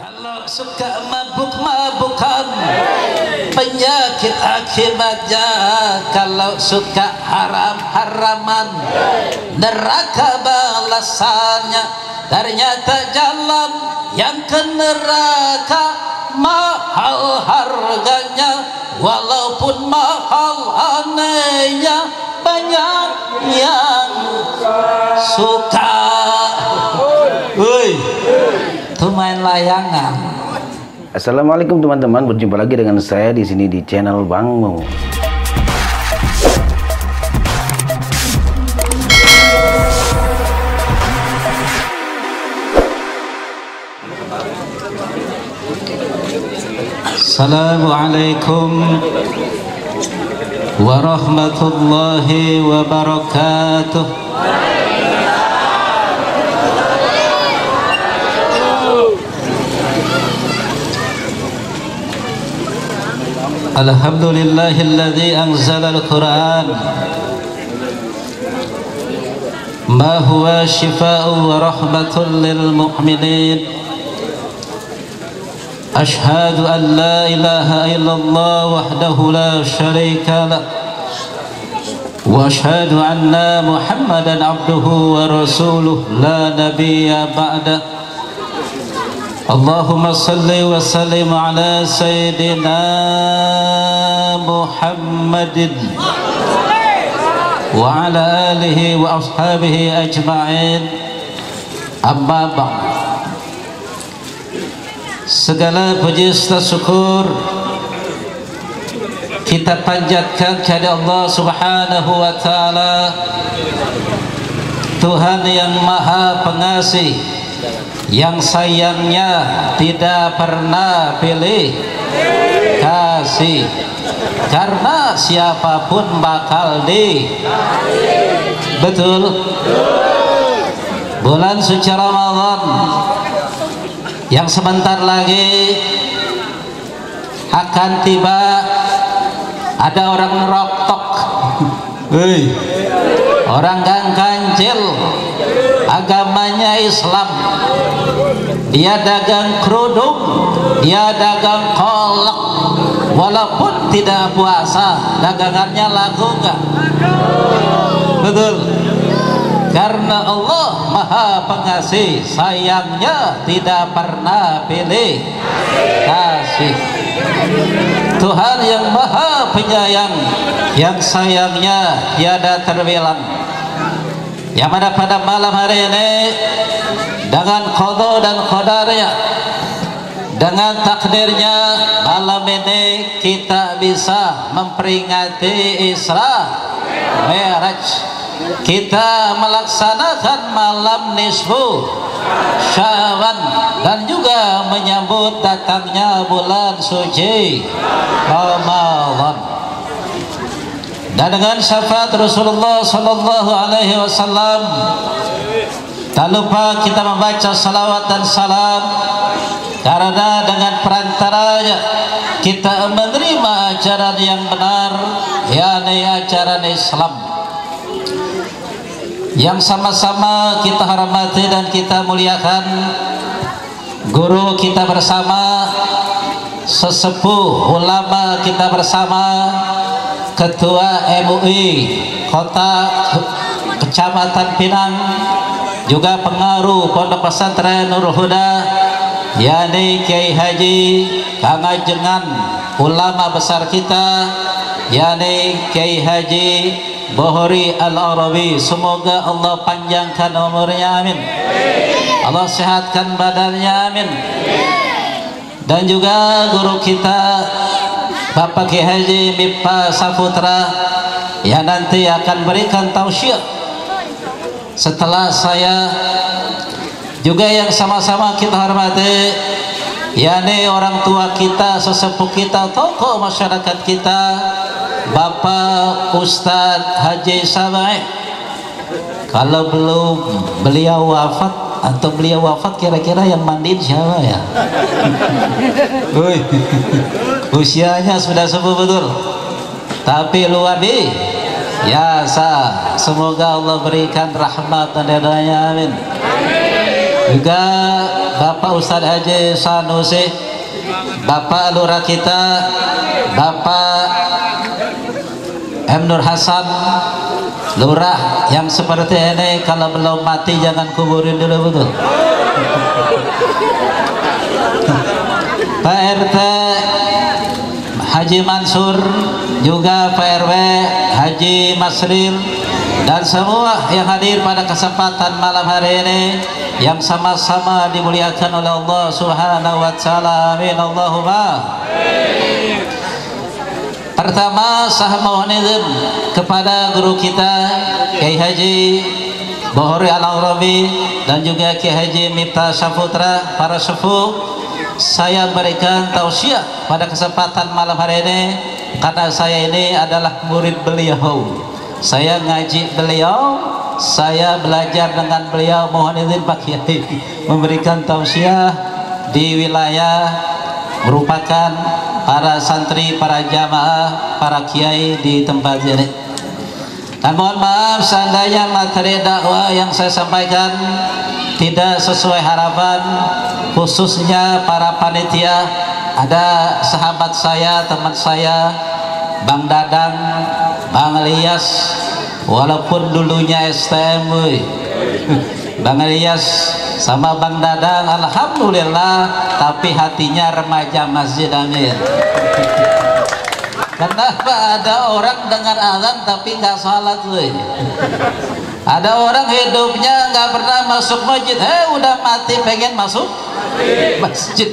Kalau suka mabuk-mabukan, penyakit akibatnya. Kalau suka haram-haraman, neraka balasannya. Ternyata jalan yang ke neraka mahal harganya. Walaupun mahal anehnya, banyak yang suka. Itu main layangan. Assalamualaikum teman-teman, berjumpa lagi dengan saya di sini di channel Bang Mo. Assalamualaikum warahmatullahi wabarakatuh. Alhamdulillahilladzi anzalal Qur'an ma huwa shifaa'un wa rahmatun lil mu'minin. Ashhadu an la ilaha illallah wahdahu la syarika lah wa ashhadu anna Muhammadan abduhu wa rasuluh la nabiyya ba'da. Allahumma salli wa sallim ala sayyidina Muhammadin wa ala alihi wa ashabihi ajma'in. Amma ba'd. Segala puji serta syukur kita panjatkan kepada Allah Subhanahu wa taala, Tuhan yang Maha Pengasih, yang sayangnya tidak pernah pilih kasih, karena siapapun bakal betul. Bulan suci Ramadan yang sebentar lagi akan tiba, ada orang ngerokok, orang gang kancil, agamanya Islam, dia dagang kerudung, dia dagang kolak, walaupun tidak puasa, dagangannya laku enggak? Betul. Karena Allah Maha Pengasih, sayangnya tidak pernah pilih kasih. Tuhan yang Maha Penyayang, yang sayangnya tiada terbilang, yang mana pada malam hari ini dengan qada dan qadarnya, dengan takdirnya, malam ini kita bisa memperingati Isra Mi'raj. Kita melaksanakan malam nisfu Sya'ban dan juga menyambut datangnya bulan suci Ramadan. Dan dengan syafaat Rasulullah sallallahu alaihi wasallam, tak lupa kita membaca salawat dan salam, karena dengan perantaranya kita menerima ajaran yang benar, yakni ajaran Islam, yang sama-sama kita hormati dan kita muliakan guru kita bersama, sesepuh ulama kita bersama, ketua MUI Kota Kecamatan Pinang, juga pengaruh Pondok Pesantren Nurul Huda, yakni Kiai Haji Kang Ajengan, ulama besar kita, yakni Kiai Haji Bohori Al-Arabi. Semoga Allah panjangkan umurnya, amin. Allah sehatkan badannya, amin. Dan juga guru kita Bapak Kiai Haji Miftah Saputra, yang nanti akan berikan tausiah setelah saya. Juga yang sama-sama kita hormati, yakni orang tua kita, sesepuh kita, tokoh masyarakat kita, Bapak Ustadz Haji Sabai. Kalau belum beliau wafat, atau beliau wafat, kira-kira yang mandiin siapa ya? Usianya sudah sepuh betul, tapi luar biasa. Semoga Allah berikan rahmat dan ridhanya, amin. Juga Bapak Ustadz Haji Sanusi, Bapak Lurah kita, Bapak M. Nur Hasan, Lurah yang seperti ini kalau belum mati jangan kuburin dulu, betul? Pak RT Haji Mansur, juga Pak RW Haji Masril, dan semua yang hadir pada kesempatan malam hari ini yang sama-sama dimuliakan oleh Allah Subhanahu wa taala. Amin Allahumma. Pertama, saya mohon izin kepada guru kita Kiai Haji Bohori Al-Arabi dan juga Kiai Haji Miftah Syaputra, para sepuh, saya berikan tausiah pada kesempatan malam hari ini karena saya ini adalah murid beliau. Saya ngaji beliau, saya belajar dengan beliau. Mohon izin Pak Kiai memberikan tausiah di wilayah merupakan para santri, para jamaah, para kiai di tempat ini. Dan mohon maaf seandainya materi dakwah yang saya sampaikan tidak sesuai harapan, khususnya para panitia. Ada sahabat saya, teman saya, Bang Dadang, Bang Elias, walaupun dulunya STM, Bang Elias sama Bang Dadang alhamdulillah, tapi hatinya remaja Masjid Amir. Kenapa ada orang dengar azan tapi nggak salat, ada orang hidupnya nggak pernah masuk masjid, udah mati pengen masuk masjid.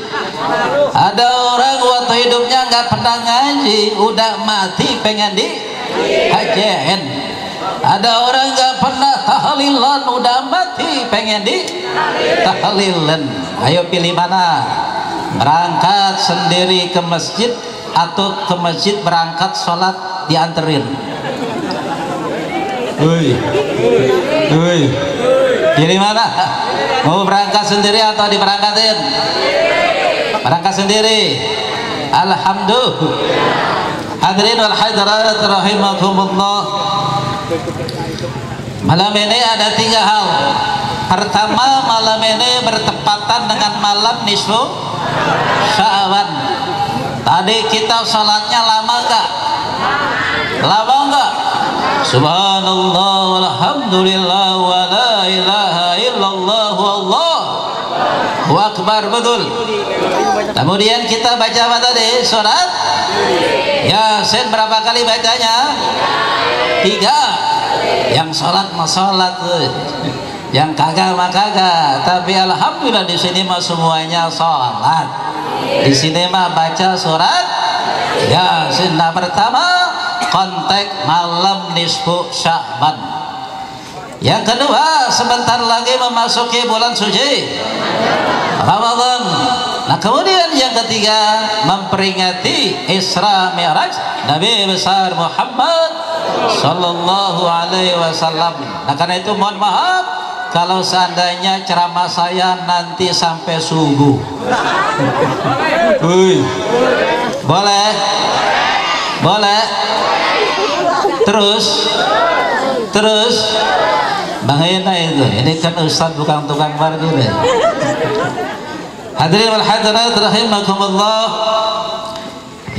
Ada orang waktu hidupnya nggak pernah ngaji, udah mati pengen di hajian. Ada orang nggak pernah tahlilan, udah mati pengen di tahlilan. Ayo pilih mana? Berangkat sendiri ke masjid atau ke masjid berangkat sholat dianterin? Pilih mana? Mau berangkat sendiri atau diberangkatin? Berangkat sendiri. Alhamdulillah. Hadirin wal hadirat rahimakumullah. Malam ini ada 3 hal. Pertama, malam ini bertepatan dengan malam nisfu Sya'ban. Tadi kita sholatnya lama enggak? Lama enggak? Subhanallah walhamdulillah wa la ilaha illallah wallahu akbar, betul. Kemudian kita baca apa tadi? Surat Yasin berapa kali bacanya? 3. Yang sholat mah sholat, yang kagak mah kagak. Tapi alhamdulillah di sini mah semuanya sholat. Di sini mah baca surat Yasin. Nah, pertama konteks malam nisfu Sya'ban. Yang kedua, sebentar lagi memasuki bulan suci Ramadan. Nah, kemudian yang ketiga, memperingati Isra Mi'raj Nabi besar Muhammad sallallahu alaihi wasallam. Nah, karena itu mohon maaf kalau seandainya ceramah saya nanti sampai subuh. Boleh? Boleh? Terus Bang Hena itu, ini kan Ustaz bukan tukang parkir ya. Hadirin wal hadirat rahimakumullah.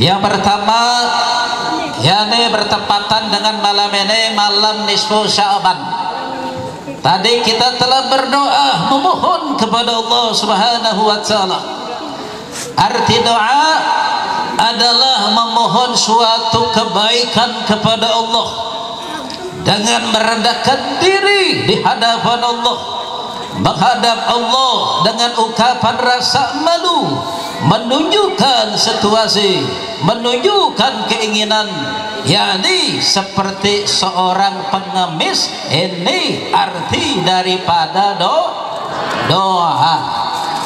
Yang pertama, yakni bertepatan dengan malam ini, malam nisfu Sya'ban. Tadi kita telah berdoa memohon kepada Allah Subhanahu wa taala. Arti doa adalah memohon suatu kebaikan kepada Allah dengan merendahkan diri di hadapan Allah, menghadap Allah dengan ungkapan rasa malu, menunjukkan situasi, menunjukkan keinginan, yakni seperti seorang pengemis. Ini arti daripada doa.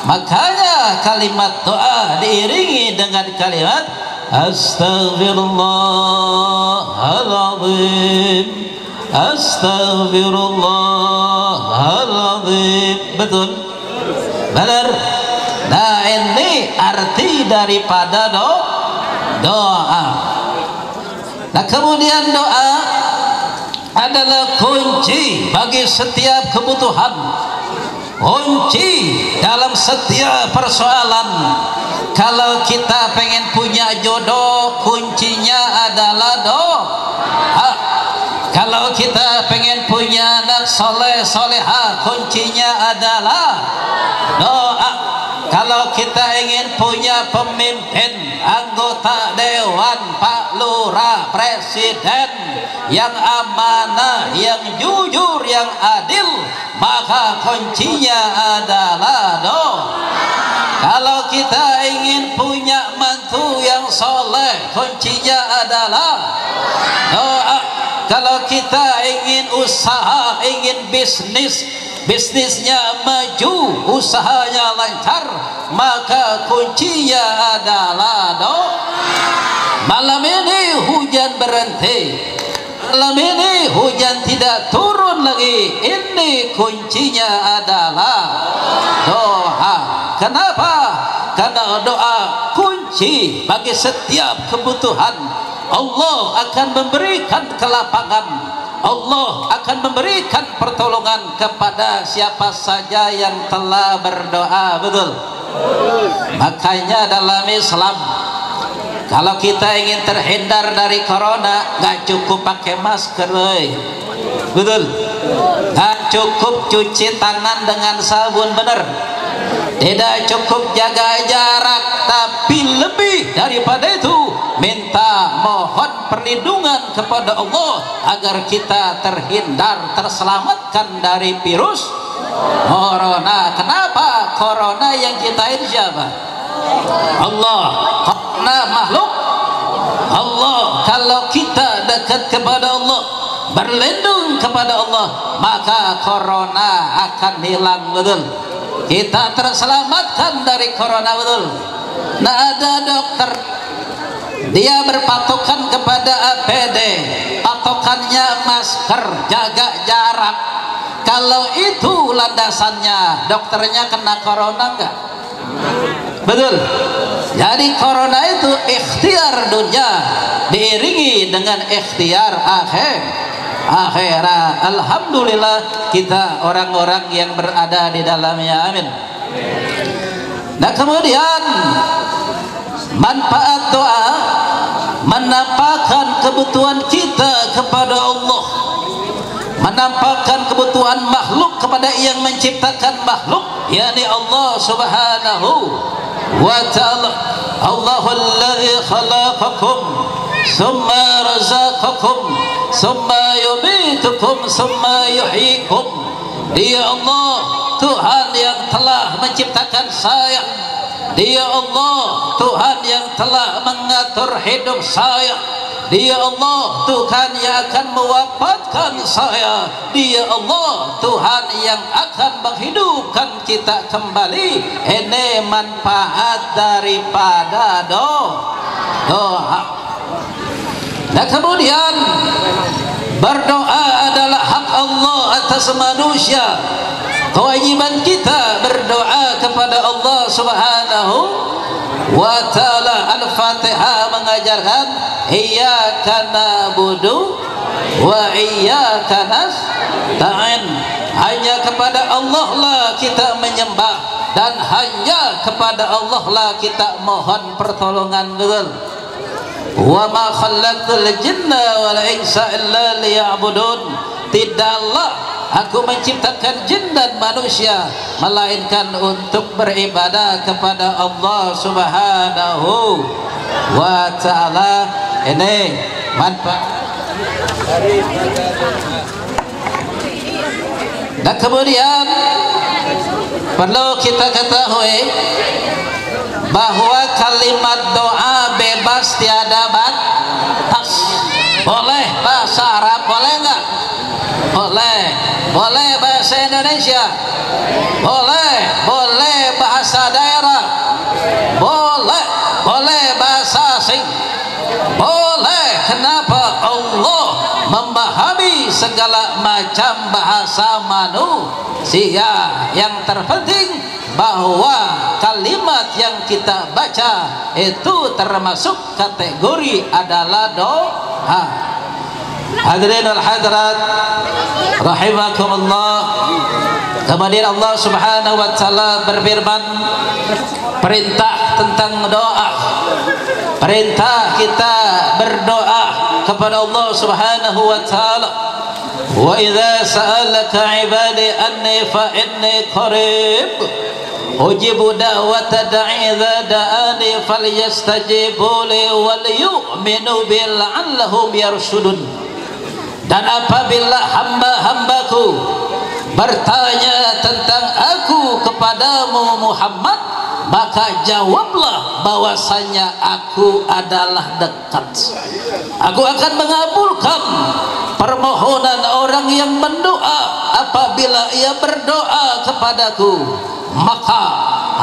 Makanya kalimat doa diiringi dengan kalimat Astaghfirullahaladzim, Astaghfirullahaladzim. Betul? Benar? Nah, ini arti daripada doa. Nah, kemudian doa adalah kunci bagi setiap kebutuhan. kunci dalam setiap persoalan. Kalau kita pengen punya jodoh, kuncinya adalah doa. Kalau kita pengen punya anak soleh soleha, kuncinya adalah doa. Kalau kita ingin punya pemimpin, anggota dewan, pak lurah, presiden yang amanah, yang jujur, yang adil, maka kuncinya adalah doa. Kalau kita ingin punya mantu yang soleh, kuncinya adalah doa. Kalau kita ingin usaha, ingin bisnisnya maju, usahanya lancar, maka kuncinya adalah doa. Malam ini hujan berhenti, malam ini hujan tidak turun lagi, ini kuncinya adalah doa. Kenapa? Karena doa kunci bagi setiap kebutuhan. Allah akan memberikan kelapangan, Allah akan memberikan pertolongan kepada siapa saja yang telah berdoa. Betul? Makanya dalam Islam, kalau kita ingin terhindar dari corona, gak cukup pakai masker. Betul? Gak cukup cuci tangan dengan sabun, bener? Tidak cukup jaga jarak, tapi lebih daripada itu minta mohon perlindungan kepada Allah agar kita terhindar, terselamatkan dari virus corona. Kenapa? Corona yang kita ini siapa? Allah. Corona makhluk Allah. Kalau kita dekat kepada Allah, berlindung kepada Allah, maka corona akan hilang. Betul? Kita terselamatkan dari corona. Betul? Nah, ada dokter, dia berpatokan kepada APD, patokannya masker, jaga jarak. Kalau itu landasannya, dokternya kena corona enggak? Betul? Jadi corona itu ikhtiar dunia diiringi dengan ikhtiar akhirat. Alhamdulillah kita orang-orang yang berada di dalamnya. Amin. Nah, kemudian manfaat doa menampakkan kebutuhan kita kepada Allah, menampakkan kebutuhan makhluk kepada yang menciptakan makhluk, yakni Allah Subhanahu wa ta'ala. Allahulladzi khalaqakum summa razaqakum summa yumitukum summa yuhyikum. Dia Allah, Tuhan yang telah menciptakan saya. Dia Allah, Tuhan yang telah mengatur hidup saya. Dia Allah, Tuhan yang akan mewafatkan saya. Dia Allah, Tuhan yang akan menghidupkan kita kembali. Ini manfaat daripada doa. Dan kemudian berdoa adalah hak Allah atas manusia. Kewajiban kita berdoa kepada Allah Subhanahu wa ta'ala. Al-Fatihah mengajarkan iyyaka na'budu wa iyyaka nasta'in. Hanya kepada Allah lah kita menyembah, dan hanya kepada Allah lah kita mohon pertolongan. Betul? Wa ma khalaqtul jinna wal insa illa liya'budun. Tidaklah aku menciptakan jin dan manusia melainkan untuk beribadah kepada Allah Subhanahu wa ta'ala. Ini manfaat. Dan kemudian perlu kita ketahui bahwa kalimat doa bebas, tiada batas. Boleh bahasa Arab, boleh enggak? Boleh. Boleh bahasa Indonesia, boleh bahasa daerah, boleh bahasa asing, boleh. Kenapa? Allah memahami segala macam bahasa manusia. Yang terpenting bahwa kalimat yang kita baca itu termasuk kategori adalah doa. Hadirin al-hadirat rahimakumullah. Kemudian Allah Subhanahu wa taala berfirman, perintah tentang doa. Perintah kita berdoa kepada Allah Subhanahu wa taala. Wa idza sa'alaka 'ibadi anni fa inni qarib ujibu da'wata da'i idza da'ani falyastajibu li wal yu'minu bil 'allahum yarshudun. Dan apabila hamba-hambaku bertanya tentang aku kepadamu Muhammad, maka jawablah bahwasanya aku adalah dekat. Aku akan mengabulkan permohonan orang yang mendoa apabila ia berdoa kepadaku, maka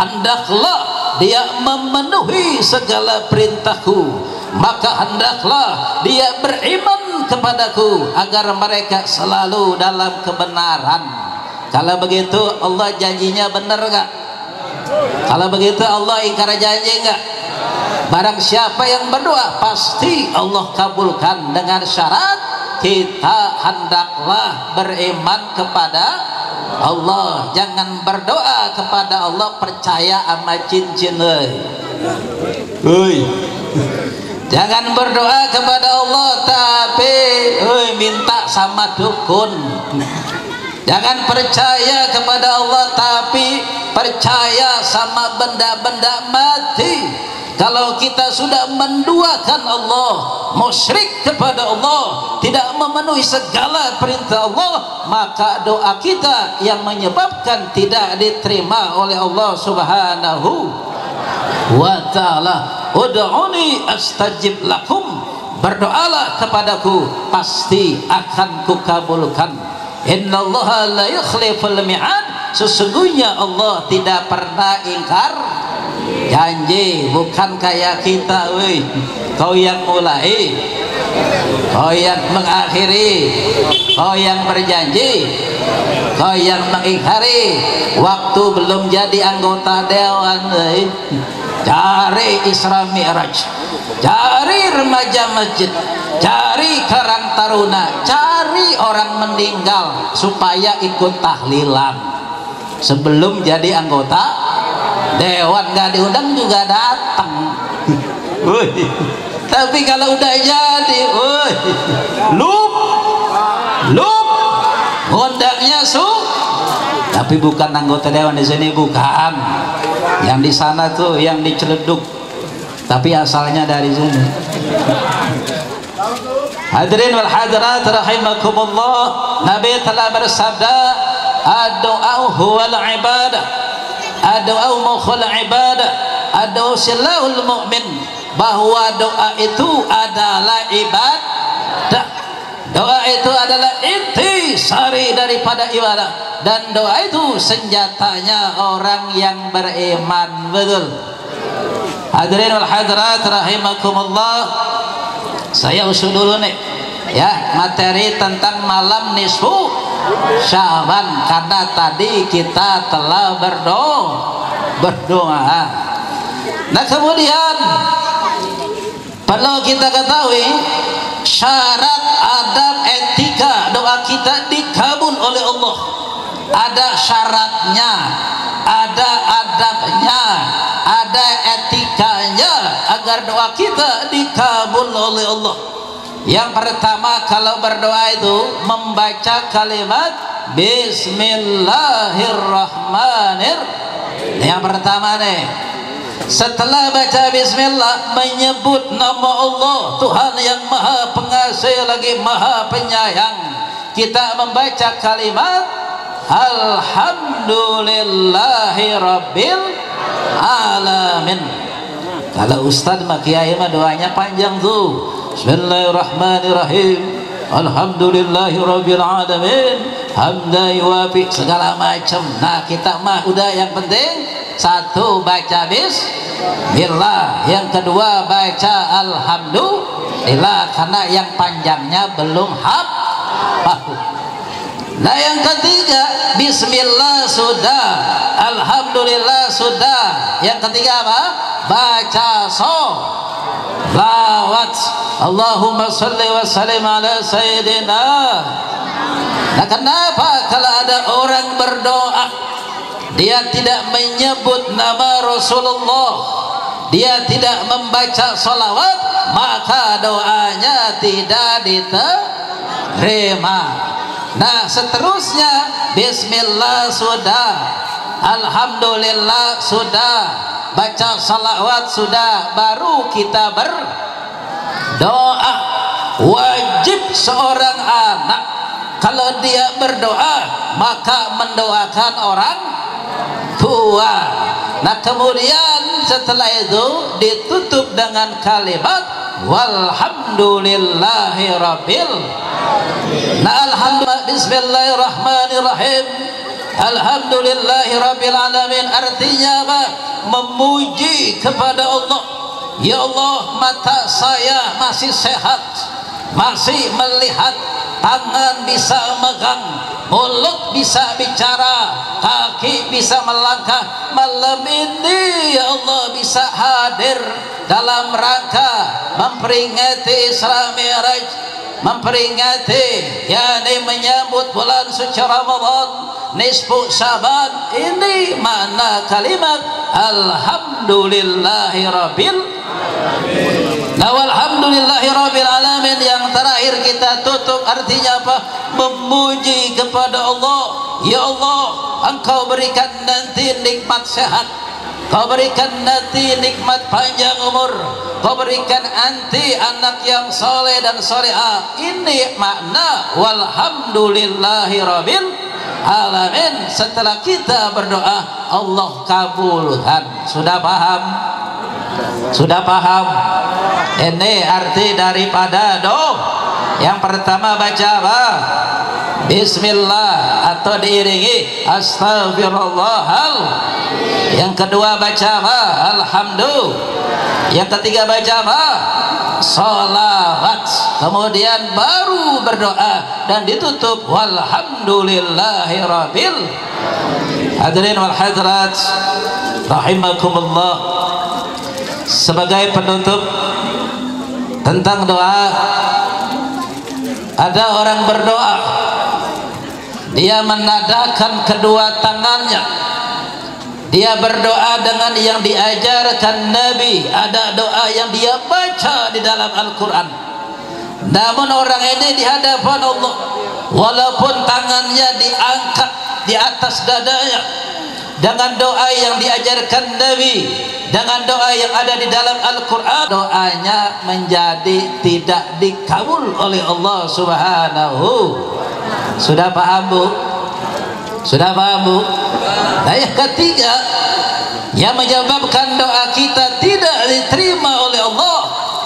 hendaklah dia memenuhi segala perintahku, maka hendaklah dia beriman kepadaku agar mereka selalu dalam kebenaran. Kalau begitu Allah janjinya benar enggak? Kalau begitu Allah ingkar janji enggak? Barang siapa yang berdoa pasti Allah kabulkan, dengan syarat kita hendaklah beriman kepada Allah. Jangan berdoa kepada Allah percaya sama cincin. Jangan berdoa kepada Allah tapi minta sama dukun. Jangan percaya kepada Allah tapi percaya sama benda-benda mati. Kalau kita sudah menduakan Allah, musyrik kepada Allah, tidak memenuhi segala perintah Allah, maka doa kita yang menyebabkan tidak diterima oleh Allah Subhanahu wa ta'ala. Ud'uni astajib lakum, berdoalah kepadaku pasti akan kukabulkan. Innallaha la yukhliful mi'ad, sesungguhnya Allah tidak pernah ingkar janji. Bukan kayak kita, weh, kau yang mulai, kau yang mengakhiri, kau yang berjanji, kau yang mengingkari. Waktu belum jadi anggota dewan, cari Isra Mi'raj, cari remaja masjid, cari karang taruna, cari orang meninggal supaya ikut tahlilan. Sebelum jadi anggota dewan nggak diundang juga datang. Tapi kalau udah jadi, lup ngundangnya tapi bukan anggota dewan di sini, bukan. Yang di sana tuh yang diceleduk, tapi asalnya dari sini. Hadirin wal hadirat rahimakumullah, Nabi telah bersabda, ad-du'a huwal ibadah, ad-du'a mukhul ibadah, ad-du'a silahul mu'min, bahwa doa itu adalah ibadah. Doa itu adalah inti sari daripada ibadah, dan doa itu senjatanya orang yang beriman. Betul. Hadirin wal hadirat rahimakumullah, saya usul dulu nih ya materi tentang malam nisfu Sya'ban, karena tadi kita telah berdoa. Nah kemudian perlu kita ketahui syarat adab etika doa kita dikabul oleh Allah. Ada syaratnya, ada adabnya, ada etikanya agar doa kita dikabul oleh Allah. Yang pertama, kalau berdoa itu membaca kalimat Bismillahirrahmanirrahim. Yang pertama nih, setelah baca bismillah, menyebut nama Allah, Tuhan yang maha pengasih lagi maha penyayang. Kita membaca kalimat Alhamdulillahi Rabbil Alamin. Kalau Ustadz mah kiai mah doanya panjang tuh, Bismillahirrahmanirrahim, Alhamdulillahi Rabbil Alamin, hamda yuwafi segala macam. Nah kita mah udah yang penting satu baca bismillah, yang kedua baca alhamdulillah, karena yang panjangnya belum hafal. Nah yang ketiga bismillah sudah, alhamdulillah sudah, yang ketiga apa? Baca sholawat, Allahumma salli wa sallim ala sayyidina Nah, kenapa kalau ada orang berdoa dia tidak menyebut nama Rasulullah, dia tidak membaca salawat, maka doanya tidak diterima. Nah, seterusnya bismillah sudah, alhamdulillah sudah, baca salawat sudah, baru kita berdoa. Wajib seorang anak kalau dia berdoa maka mendoakan orang tua. Nah, kemudian setelah itu ditutup dengan kalimat walhamdulillahi rabbil. Nah, alhamdulillah, bismillahirrahmanirrahim, alhamdulillahi rabbil alamin, artinya apa? Memuji kepada Allah. Ya Allah, mata saya masih sehat, masih melihat, tangan bisa megang, mulut bisa bicara, kaki bisa melangkah. Malam ini ya Allah bisa hadir dalam rangka memperingati Isra Mi'raj, memperingati yakni menyambut bulan suci Ramadan, nisfu Syaban. Ini makna kalimat alhamdulillahi rabbil. Nah, walhamdulillahi rabbil alamin yang terakhir kita tutup artinya apa? Memuji kepada Allah. Ya Allah, Engkau berikan nanti nikmat sehat, Kau berikan nanti nikmat panjang umur, Kau berikan nanti anak yang soleh dan solehah. Ini makna walhamdulillahi rabbil alamin. Setelah kita berdoa, Allah kabulkan. Sudah paham? Sudah paham? Ini arti daripada doa. Yang pertama baca apa? Bismillah atau diiringi astagfirullahal. Yang kedua baca apa? Alhamdulillah. Yang ketiga baca apa? Salawat. Kemudian baru berdoa dan ditutup walhamdulillahi rabbil. Hadirin wal hadirat rahimakumullah, sebagai penutup tentang doa, ada orang berdoa, dia menadahkan kedua tangannya, dia berdoa dengan yang diajarkan Nabi. Ada doa yang dia baca di dalam Al-Quran, namun orang ini di hadapan Allah, walaupun tangannya diangkat di atas dadanya dengan doa yang diajarkan Nabi, dengan doa yang ada di dalam Al-Quran, doanya menjadi tidak dikabul oleh Allah Subhanahu. Sudah paham Bu? Sudah paham Bu? Nah, yang ketiga yang menyebabkan doa kita tidak diterima oleh Allah,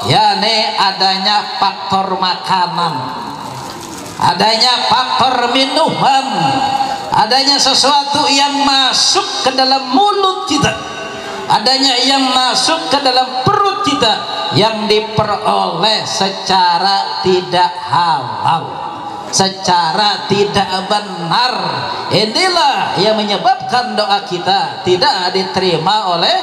yakni adanya faktor makanan, adanya faktor minuman, adanya sesuatu yang masuk ke dalam mulut kita, adanya yang masuk ke dalam perut kita yang diperoleh secara tidak halal, secara tidak benar. Inilah yang menyebabkan doa kita tidak diterima oleh.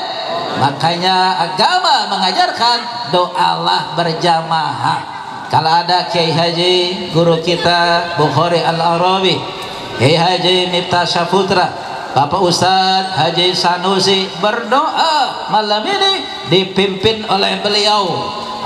Makanya agama mengajarkan doalah berjamaah. Kalau ada Kiai Haji guru kita Bukhari Al-Arabi, Kiai Haji Miftah Syaputra, Bapak Ustadz Haji Sanusi berdoa malam ini dipimpin oleh beliau,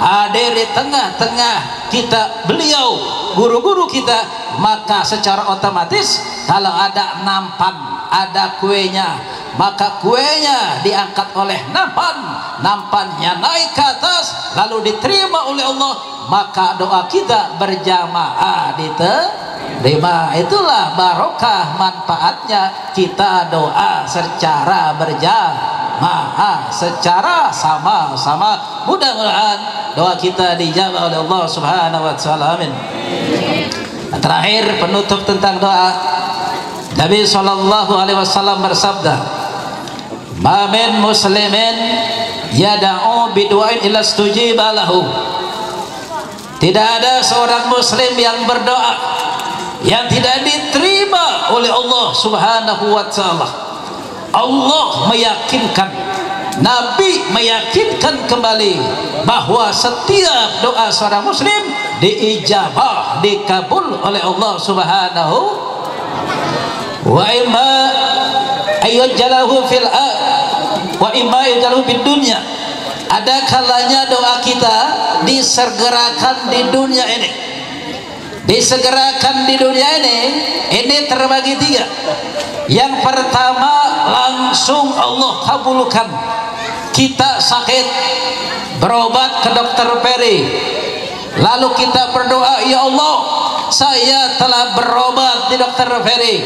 hadir di tengah-tengah kita beliau, guru-guru kita, maka secara otomatis kalau ada nampan, ada kuenya, maka kuenya diangkat oleh nampan, nampannya naik ke atas lalu diterima oleh Allah, maka doa kita berjamaah diterima. Itulah barokah manfaatnya kita doa secara berjamaah, secara sama-sama. Mudah-mudahan doa kita dijawab oleh Allah Subhanahu wa taala. Amin. Terakhir penutup tentang doa, Nabi SAW bersabda, "Ma min muslimin yad'u bidu'ain illa stujiba lahu." Tidak ada seorang muslim yang berdoa yang tidak diterima oleh Allah Subhanahu wa taala. Allah meyakinkan, Nabi meyakinkan kembali bahwa setiap doa seorang muslim diijabah, dikabul oleh Allah Subhanahu wa imma ayyajlahu fil wa imma ayyajlahu fid dunya. Ada kalanya doa kita disegerakan di dunia ini. Disegerakan di dunia ini terbagi tiga. Yang pertama, langsung Allah kabulkan. Kita sakit, berobat ke dokter Peri, lalu kita berdoa, ya Allah, saya telah berobat di dokter Peri,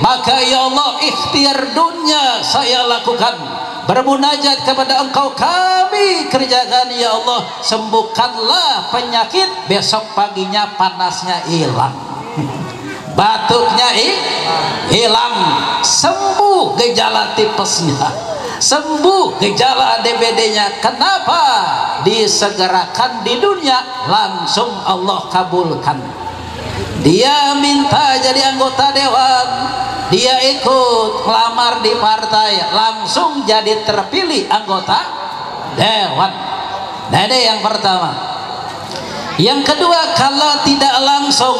maka ya Allah, ikhtiar dunia saya lakukan, bermunajat kepada Engkau kami kerjakan, ya Allah, sembuhkanlah penyakit. Besok paginya panasnya hilang, batuknya hilang, sembuh gejala tipesnya, sembuh gejala DBD-nya. Kenapa? Disegerakan di dunia, langsung Allah kabulkan. Dia minta jadi anggota dewan, dia ikut melamar di partai, langsung jadi terpilih anggota dewan. Nah, ini yang pertama. Yang kedua, kalau tidak langsung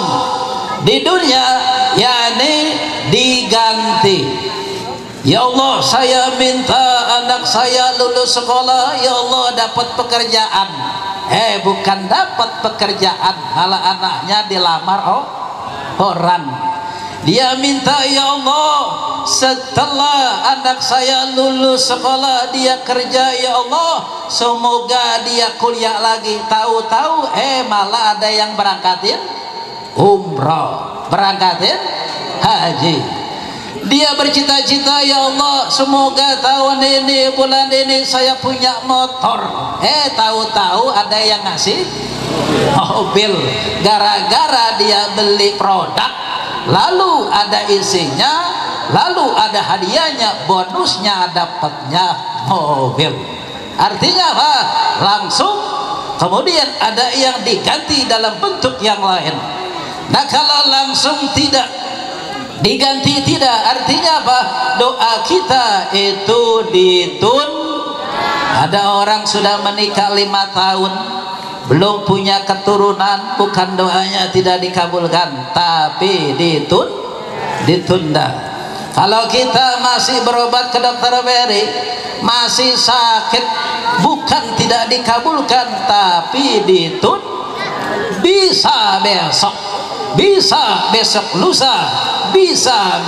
di dunia, yakni diganti. Ya Allah, saya minta anak saya lulus sekolah, ya Allah dapat pekerjaan. Bukan dapat pekerjaan, malah anaknya dilamar orang. Dia minta, ya Allah, setelah anak saya lulus sekolah, dia kerja, ya Allah, semoga dia kuliah lagi. Tahu-tahu malah ada yang berangkatin umroh, berangkatin haji. Dia bercita-cita, ya Allah, semoga tahun ini, bulan ini saya punya motor. Tahu-tahu ada yang ngasih mobil. Gara-gara dia beli produk, lalu ada isinya, lalu ada hadiahnya, bonusnya dapatnya mobil. Artinya apa? Langsung. Kemudian ada yang diganti dalam bentuk yang lain. Nah, kalau langsung tidak diganti, tidak, artinya apa? Doa kita itu Ada orang sudah menikah 5 tahun belum punya keturunan, bukan doanya tidak dikabulkan, tapi ditunda. Kalau kita masih berobat ke dokter Beri, masih sakit, bukan tidak dikabulkan, tapi bisa besok, bisa besok lusa, bisa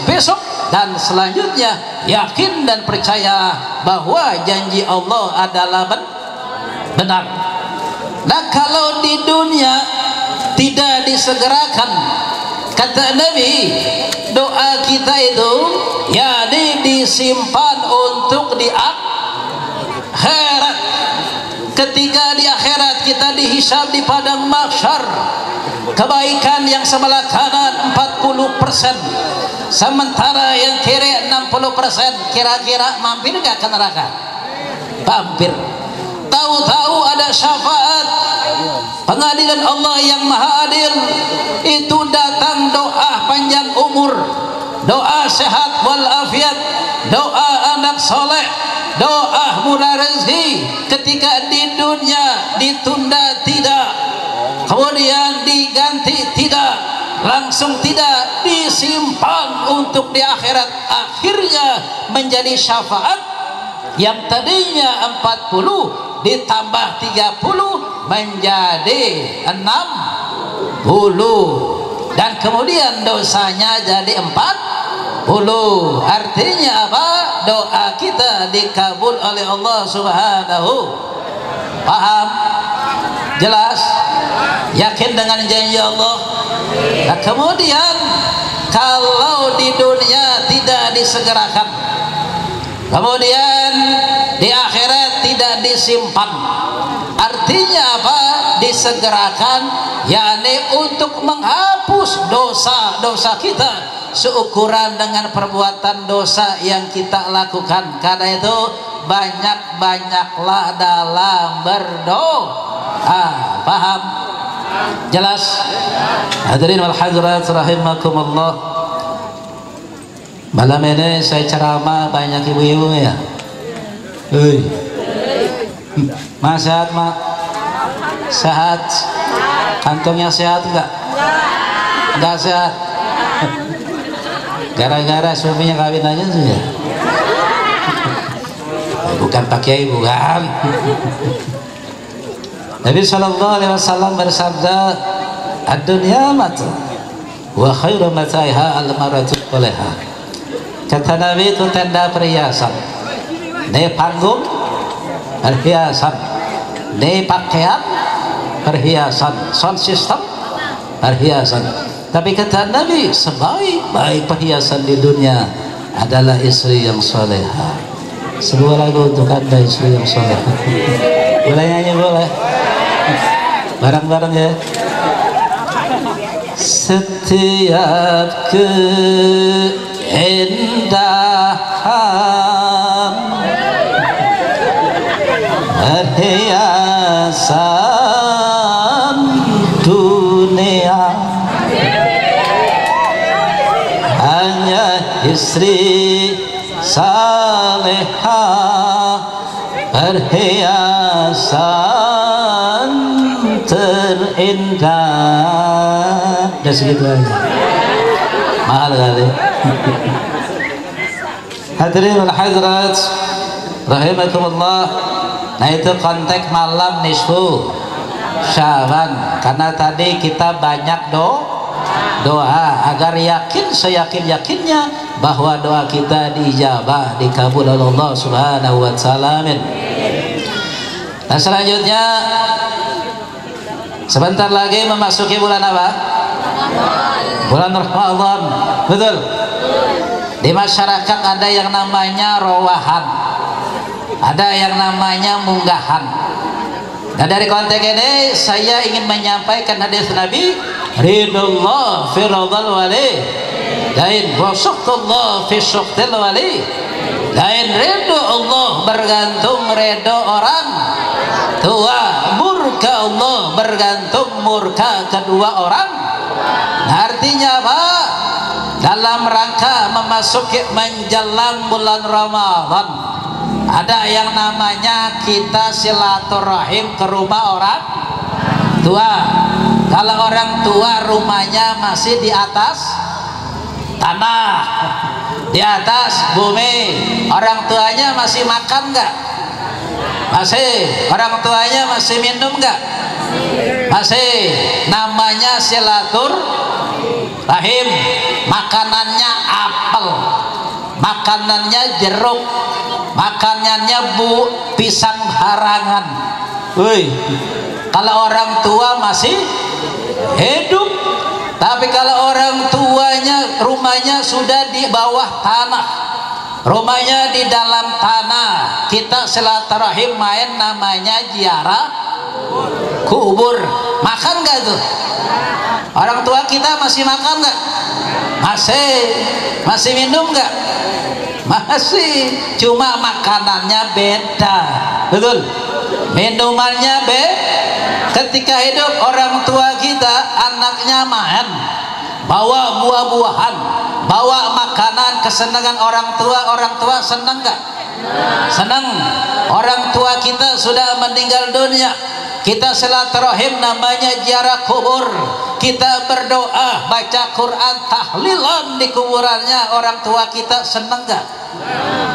besok dan selanjutnya. Yakin dan percaya bahwa janji Allah adalah benar. Nah, kalau di dunia tidak disegerakan, kata Nabi, doa kita itu yakni disimpan untuk di akhirat. Ketika di akhirat kita dihisab di padang mahsyar, kebaikan yang sebelah kanan 40%, sementara yang kiri 60%. Kira-kira mampir gak ke neraka? Mampir. Tahu-tahu ada syafaat pengadilan Allah yang maha adil, itu datang doa panjang umur, doa sehat walafiat, doa anak soleh, doa murah rezeki. Ketika di dunia ditunda tidak, kemudian diganti tidak, langsung tidak, disimpan untuk di akhirat. Akhirnya menjadi syafaat yang tadinya 40 ditambah 30 menjadi 60, dan kemudian dosanya jadi 40. Artinya apa? Doa kita dikabul oleh Allah Subhanahu. Paham? Jelas? Yakin dengan janji Allah? Nah, kemudian kalau di dunia tidak disegerakan, kemudian di akhirat tidak disimpan, artinya apa? Disegerakan, yakni untuk menghapus dosa-dosa kita seukuran dengan perbuatan dosa yang kita lakukan. Karena itu banyak-banyaklah dalam berdoa. Paham? Jelas? Hadirin wal hadirat rahimakumullah. Malam ini saya ceramah banyak ibu-ibu ya. Mas sehat, Mak? Sehat? Kantongnya sehat enggak? Enggak sehat. Gara-gara suaminya kawin aja sih ya. Bukan pakai bukan. Nabi sallallahu alaihi wasallam bersabda, "Ad-dunya mata wa khairu mataiha al-maratu salihah." Kata Nabi itu tenda perhiasan. Ini panggung perhiasan. Ini pakaian perhiasan. Sound system perhiasan. Tapi kata Nabi, sebaik-baik perhiasan di dunia adalah istri yang salehah. Sebuah lagu untuk Anda, istri yang salehah. Boleh nyanyi, boleh? Bareng-bareng ya. Setiap keindahan perhiasan dunia hanya istri salehah perhiasan terindah. Udah segitu aja, mahal kali. Hadirin wal hadirat rahimakumullah. Nah itu konteks malam nisfu Sya'ban, karena tadi kita banyak doa agar yakin seyakin-yakinnya bahwa doa kita diijabah, dikabul oleh Allah Subhanahu wa taala. Amin. Nah selanjutnya sebentar lagi memasuki bulan apa? Bulan Ramadan. Betul. Di masyarakat ada yang namanya rawahan, ada yang namanya munggahan. Nah dari konteks ini saya ingin menyampaikan hadis Nabi, ridullah fi ridal wali lain wa syuqtullah fi syuqtil wali lain. Ridho Allah bergantung ridho orang tua, murka Allah bergantung murka kedua orang. Artinya apa? Dalam rangka memasuki menjelang bulan Ramadan, ada yang namanya kita silaturahim ke rumah orang tua. Kalau orang tua rumahnya masih di atas tanah, di atas bumi, orang tuanya masih makan nggak? Masih. Orang tuanya masih minum nggak? Masih. Namanya silaturahim. Makanannya apel, makanannya jeruk, makanannya pisang barangan. Woi, kalau orang tua masih hidup. Tapi kalau orang tuanya rumahnya sudah di bawah tanah, rumahnya di dalam tanah, kita silaturahim main namanya ziarah kubur. Makan nggak tuh? Orang tua kita masih makan nggak? Masih. Masih minum nggak? Masih. Cuma makanannya beda. Betul. Minumannya ketika hidup orang tua kita, anaknya main, bawa buah-buahan, bawa makanan kesenangan orang tua senang nggak? Senang. Orang tua kita sudah meninggal dunia, kita silaturahim namanya ziarah kubur, kita berdoa, baca Quran, tahlilan di kuburannya orang tua kita, senang nggak?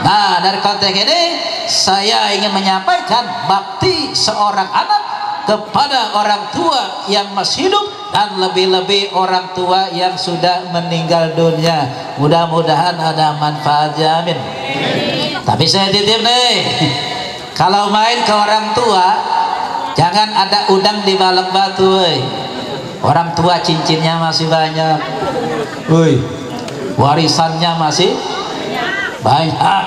Nah dari konteks ini saya ingin menyampaikan bakti seorang anak kepada orang tua yang masih hidup dan lebih-lebih orang tua yang sudah meninggal dunia. Mudah-mudahan ada manfaatnya, amin. Tapi saya titip nih, kalau main ke orang tua jangan ada udang di balak batu, woy. Orang tua cincinnya masih banyak, woy. Warisannya masih banyak.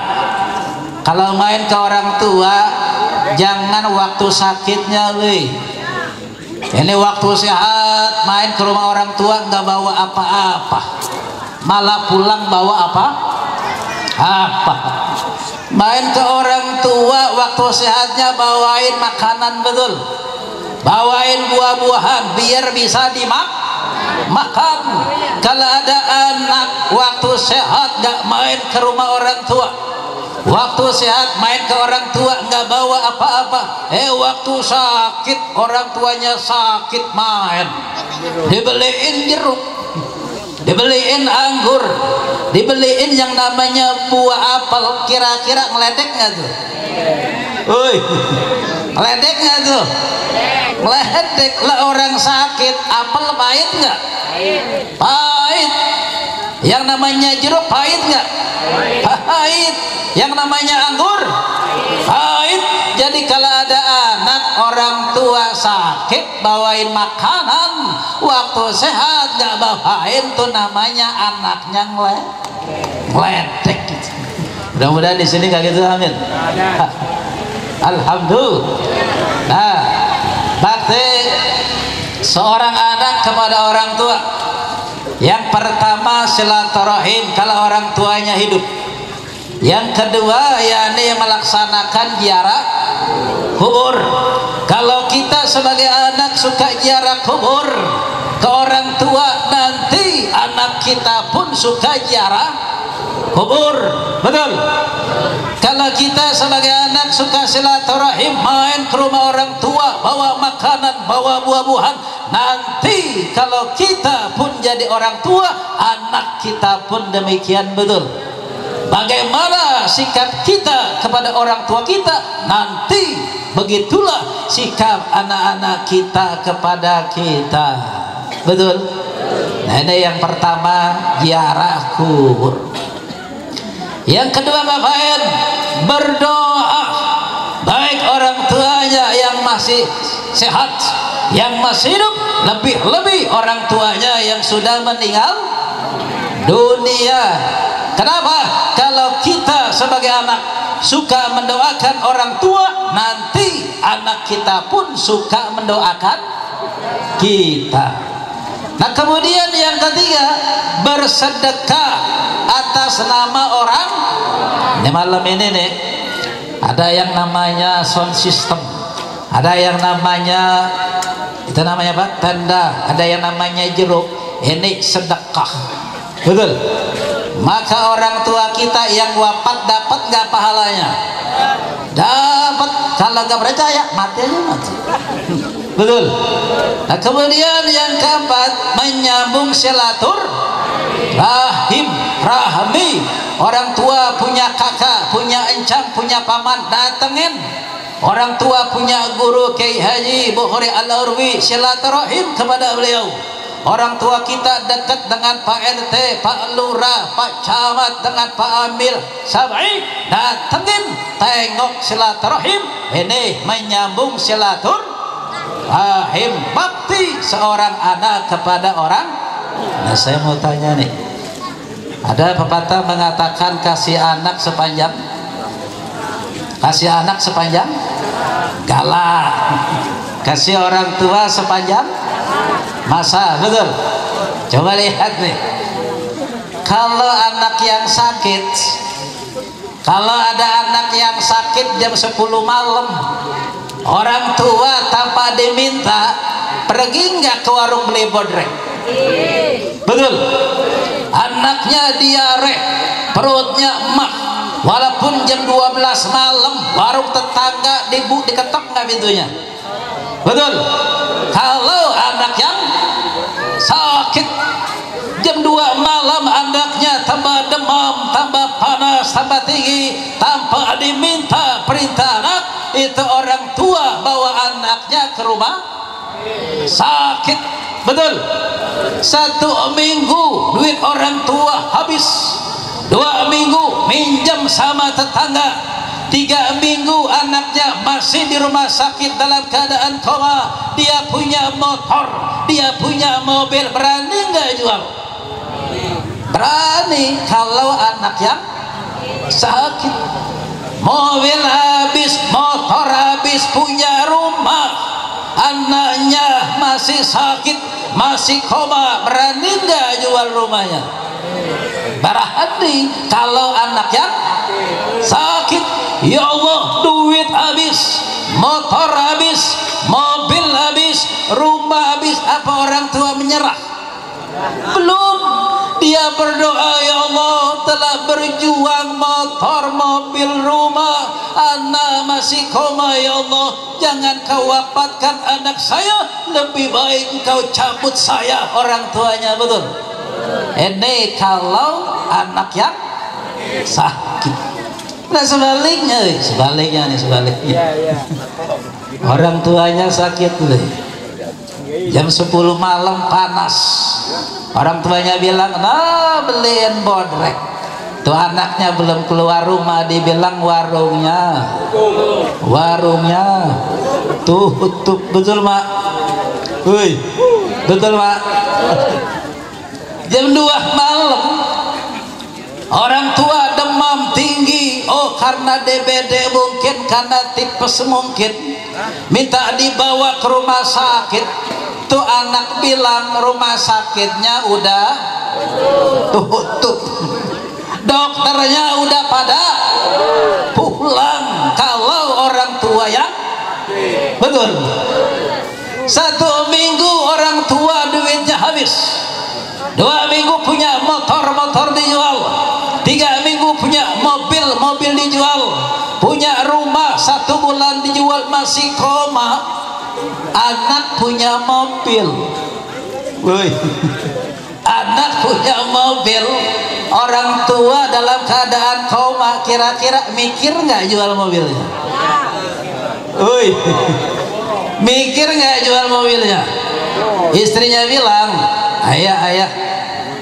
Kalau main ke orang tua jangan waktu sakitnya, woy. Ini waktu sehat main ke rumah orang tua nggak bawa apa-apa, malah pulang bawa apa? Main ke orang tua waktu sehatnya bawain makanan, betul, bawain buah-buahan biar bisa dimakan. Kalau ada anak waktu sehat nggak main ke rumah orang tua, Waktu sehat main ke orang tua nggak bawa apa-apa. Waktu sakit orang tuanya sakit main, dibeliin jeruk, dibeliin anggur, dibeliin yang namanya buah apel. Kira-kira ngeledek nggak tuh? Ngeledek nggak tuh? Ngeledek lah. Orang sakit apel pahit nggak? Pahit. Yang namanya jeruk pahit nggak? Pahit. Yang namanya anggur pahit. Jadi kalau ada anak orang tua sakit bawain makanan, waktu sehat nggak bawain, tuh namanya anaknya ngeledek gitu. Mudah-mudahan di sini nggak gitu, amin. Alhamdulillah. Nah, bakti seorang anak kepada orang tua, yang pertama silaturahim kalau orang tuanya hidup. Yang kedua yakni melaksanakan ziarah kubur. Kalau kita sebagai anak suka ziarah kubur ke orang tua, nanti anak kita pun suka ziarah kubur. Betul? Kalau kita sebagai anak suka silaturahim, main ke rumah orang tua, bawa makanan, bawa buah-buahan, nanti kalau kita pun jadi orang tua, anak kita pun demikian. Betul? Bagaimana sikap kita kepada orang tua kita, nanti begitulah sikap anak-anak kita kepada kita. Betul? Nah, ini yang pertama, ziarah kubur. Yang kedua, ngapain? Berdoa. Baik orang tuanya yang masih sehat, yang masih hidup, lebih-lebih orang tuanya yang sudah meninggal dunia. Kenapa? Kalau kita sebagai anak suka mendoakan orang tua, nanti anak kita pun suka mendoakan kita. Nah, kemudian yang ketiga, bersedekah atas nama orang. Ini malam ini nih, ada yang namanya sound system, ada yang namanya itu namanya apa? Tenda, ada yang namanya jeruk. Ini sedekah. Betul? Maka orang tua kita yang wafat dapat nggak pahalanya? Dapat. Kalau nggak percaya, mati aja mati. Betul? Nah, kemudian yang keempat, menyambung silaturahim, rahmi. Orang tua punya kakak, punya encang, punya paman, datengin. Orang tua punya guru Kiai Haji Bukhari Al-Urwi, silaturahim kepada beliau. Orang tua kita dekat dengan Pak RT, Pak Lurah, Pak Camat, dengan Pak Amir Sab'i, datengin, tengok silaturahim. Ini menyambung silaturahim, bakti seorang anak kepada orang. Nah, saya mau tanya nih, ada pepatah mengatakan kasih anak sepanjang galak, kasih orang tua sepanjang masa. Betul? Coba lihat nih, kalau anak yang sakit, kalau ada anak yang sakit jam 10 malam, orang tua tanpa diminta pergi nggak ke warung beli bodrek? Betul? Anaknya diare, perutnya emah, walaupun jam 12 malam, warung tetangga diketok nggak pintunya? Betul? Kalau anak yang sakit jam 2 malam, anaknya tambah demam, tambah panas, tambah tinggi, tanpa diminta perintah anak, itu orang tua bawa anaknya ke rumah sakit. Betul? 1 minggu duit orang tua habis, 2 minggu minjam sama tetangga, 3 minggu anaknya masih di rumah sakit dalam keadaan koma. Dia punya motor, dia punya mobil, berani nggak jual? Berani. Kalau anak yang sakit, mobil habis, motor habis, punya rumah, anaknya masih sakit, masih koma, berani nggak jual rumahnya? Berani. Kalau anak yang sakit, ya Allah, duit habis, motor habis, mobil habis, rumah habis, apa orang tua menyerah? Belum. Dia berdoa, ya Allah, telah berjuang motor, mobil, rumah, anak masih koma, ya Allah, jangan kau wafatkan anak saya, lebih baik kau cabut saya. Orang tuanya, betul. Ini kalau anak yang sakit. Nah sebaliknya orang tuanya sakit nih. Jam 10 malam panas, orang tuanya bilang, nah beliin bodrek. Tuh anaknya belum keluar rumah, dibilang warungnya tutup. Betul mak? Woi, betul mak? Jam 2 malam, orang tua demam tinggi. Oh karena DBD mungkin, karena tipes mungkin, minta dibawa ke rumah sakit. Tuh anak bilang rumah sakitnya udah tutup, dokternya udah pada pulang. Kalau orang tua yang betul, 1 minggu orang tua duitnya habis, 2 minggu punya motor dijual, 3 minggu punya mobil dijual, punya rumah 1 bulan dijual, masih koma. Anak punya mobil, woi, anak punya mobil, orang tua dalam keadaan koma. Kira-kira mikir nggak jual mobilnya? Woi, mikir nggak jual mobilnya? Istrinya bilang, ayah,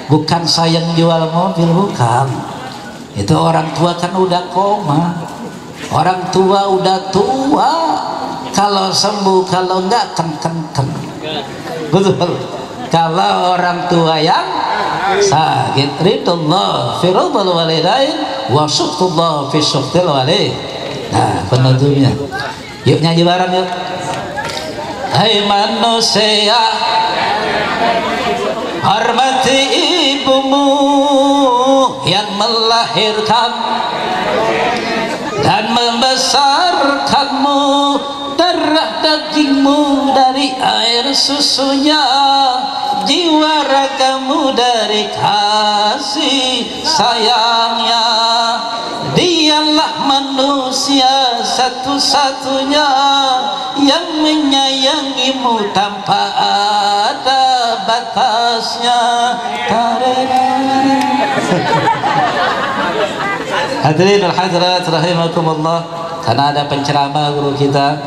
bukan saya yang jual mobil, bukan. Itu orang tua kan udah koma, orang tua udah tua. Kalau sembuh, kalau enggak keng. Betul. Kalau orang tua yang sakit, ridullah fi ridul walidain wa suhtullah fi suhtil walid. Nah penutupnya, yuk nyanyi bareng yuk. Hai manusia, hormati ibumu yang melahirkan dan membesarkanmu, darah dagingmu dari air susunya, jiwa ragamu dari kasih sayangnya. Dialah manusia satu-satunya yang menyayangimu tanpa ada batasnya. Hadirin al-hadirat rahimakumullah, karena ada penceramah guru kita,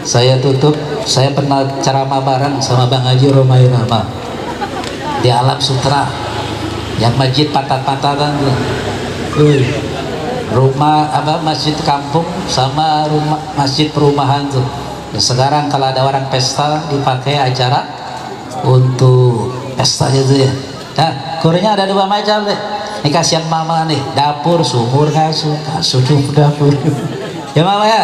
saya tutup. Saya pernah ceramah bareng sama Bang Haji Romai Rahma di Alam Sutra, yang masjid patah-patah tuh. Rumah masjid kampung sama rumah masjid perumahan tuh. Dan sekarang kalau ada orang pesta dipakai acara untuk pesta gitu ya. Nah, kurnya ada 2 macam deh. Ini kasihan mama nih, dapur sumur nggak suka, sujud dapur. Ya mama ya.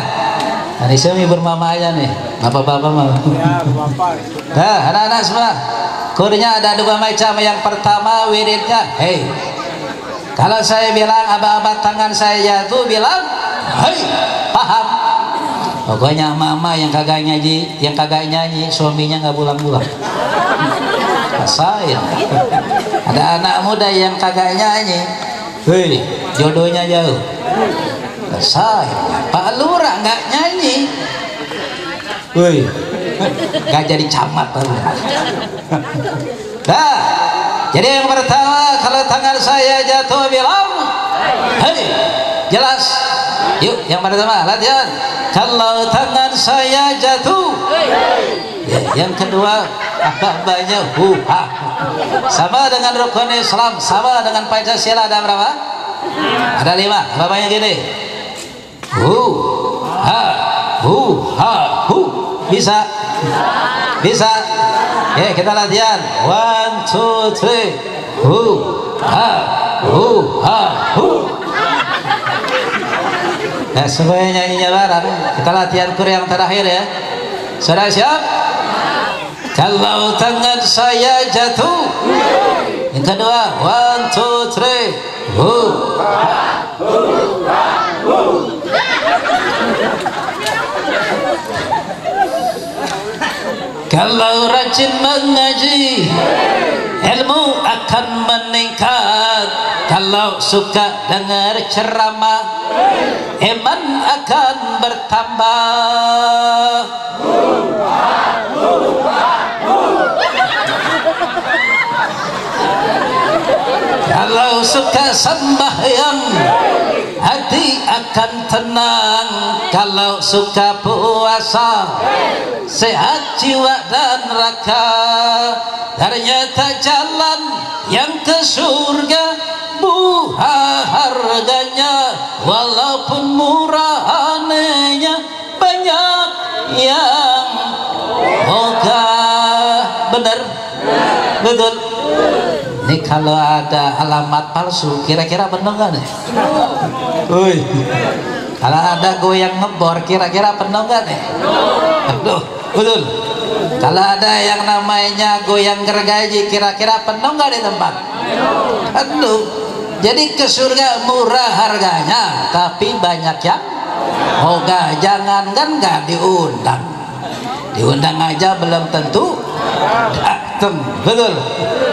Nah, ini saya bermama aja nih, bapak-bapak mama. Ya, bapak. Nah, anak-anak semua, kurnya ada 2 macam. Yang pertama wiridnya, hei. Kalau saya bilang abah-abah tangan saya jatuh, bilang, hei, paham. Pokoknya mama yang kagak nyanyi, suaminya nggak pulang-pulang. Rasain. Ada anak muda yang kagak nyanyi, hei, jodohnya jauh. Rasain. Pak Lurah nggak nyanyi, hei, nggak jadi camat Pak Lurah. Nah, jadi yang pertama, kalau tangan saya jatuh bilang, hei, jelas. Yuk, yang pertama latihan. Kalau tangan saya jatuh, ya, yang kedua, abahnya huha. Sama dengan rukun Islam, sama dengan Pancasila, ada berapa? Ada 5. Abahnya gini, hu ha hu. Bisa? Bisa? Ya, kita latihan. 1, 2, 3. Hu ha hu. Nah, semuanya nyanyinya bareng. Kita latihan kur yang terakhir ya. Sudah siap? Kalau tangan saya jatuh, yang kedua, 1, 2, 3. Kalau rajin mengaji, ilmu akan meningkat. Kalau suka dengar ceramah, iman akan bertambah. Kalau suka sembahyang, hati akan tenang. Kalau suka puasa, sehat jiwa dan raga. Ternyata jalan yang ke surga murah harganya, walaupun murah anehnya banyak yang ogah. Benar? Betul? Ini kalau ada alamat palsu, kira-kira benar nggak nih? Uy, kalau ada goyang ngebor, kira-kira benar nggak nih? Aduh, betul. Kalau ada yang namanya goyang gergaji, kira-kira penuh nggak di tempat? Aduh, jadi ke surga murah harganya, tapi banyak yang ogah. Jangankan nggak diundang, diundang aja belum tentu datang. Betul.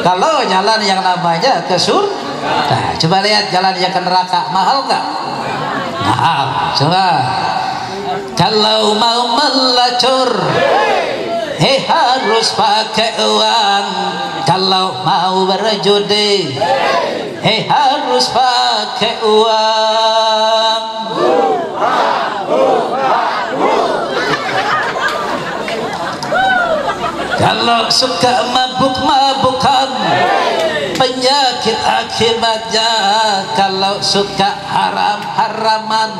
Kalau jalan yang namanya ke surga, nah, coba lihat jalan yang ke neraka, mahal nggak? Mahal. Coba kalau mau melacur, harus pakai uang. Kalau mau berjudi, harus pakai uang. Kalau suka mabuk-mabukan, penyakit akibatnya. Kalau suka haram-haraman,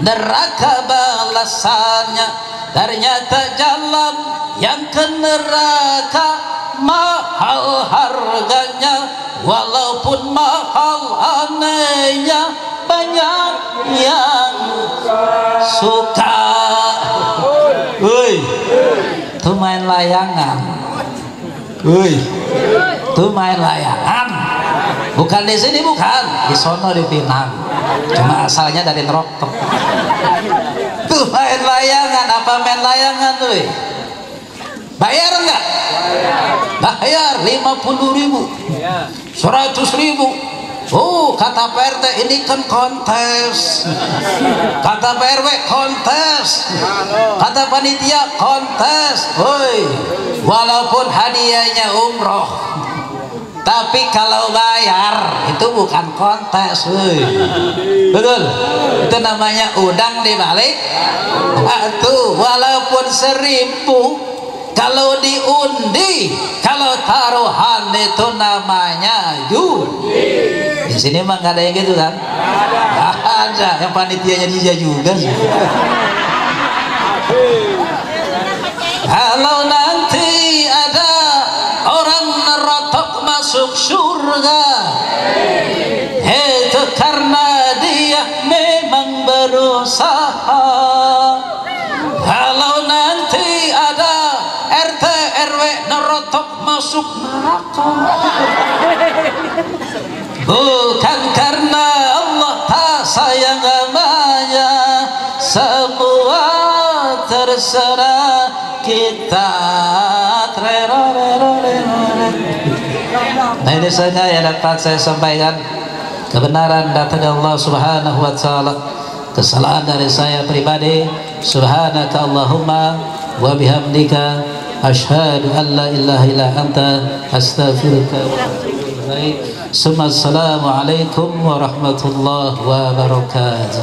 neraka balasannya. Ternyata jalan yang ke neraka mahal harganya, walaupun mahal anehnya banyak yang suka. Woi, tuh main layangan. Woi, tuh main layangan. Bukan di sini, bukan di sono di Pinang. Cuma asalnya dari Ngeroktok. Tuh main layangan. Apa main layangan tuh? Bayar enggak? Bayar 50.000, 100.000. Oh, kata Pak RT ini kan kontes. Kata Pak RW kontes. Kata panitia kontes. Woi, walaupun hadiahnya umroh, tapi kalau bayar itu bukan kontes. Woi, betul. Itu namanya udang dibalik batu. Walaupun 1.000, kalau diundi, kalau taruhan itu namanya judi. Di sini mah nggak ada yang gitu kan? Nggak ada. Yang panitianya dia juga sih. Kalau nanti ada orang nerotok masuk surga, itu karena dia memang berusaha. Kalau nanti ada RT RW nerotok masuk neraka, bukan karena Allah tak sayang amanya. Semua terserah kita. Nah, ini saja yang dapat saya sampaikan. Kebenaran datang dari Allah Subhanahu wa Ta'ala. Kesalahan dari saya pribadi, subhanaka Allahumma wa bihamdika asyhadu an la ilaha illa anta astaghfiruka wa atubu ilaik. Assalamualaikum warahmatullahi wabarakatuh.